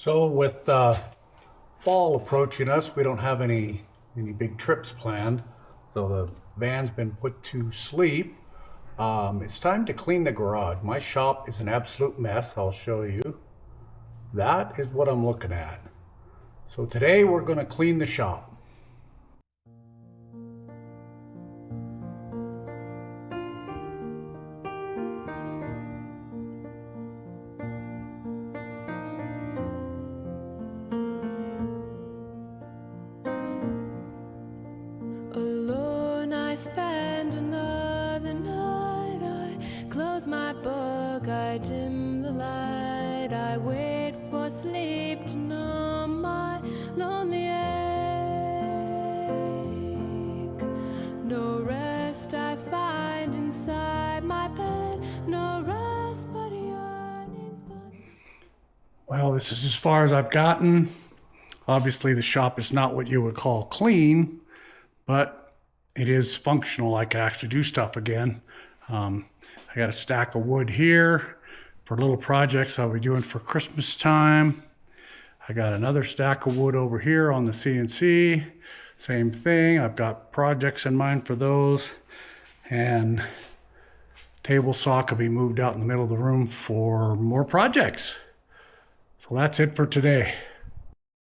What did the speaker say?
So with fall approaching us, we don't have any big trips planned. So the van's been put to sleep. It's time to clean the garage. My shop is an absolute mess. I'll show you. That is what I'm looking at. So today we're going to clean the shop. Alone I spend another night. I close my book, I dim the light. I wait for sleep to numb my lonely ache. No rest I find inside my bed. No rest but yawning thoughts. Well, this is as far as I've gotten. Obviously the shop is not what you would call clean, but it is functional. I can actually do stuff again. I got a stack of wood here for little projects I'll be doing for Christmas time. I got another stack of wood over here on the CNC. Same thing. I've got projects in mind for those. And table saw could be moved out in the middle of the room for more projects. So that's it for today.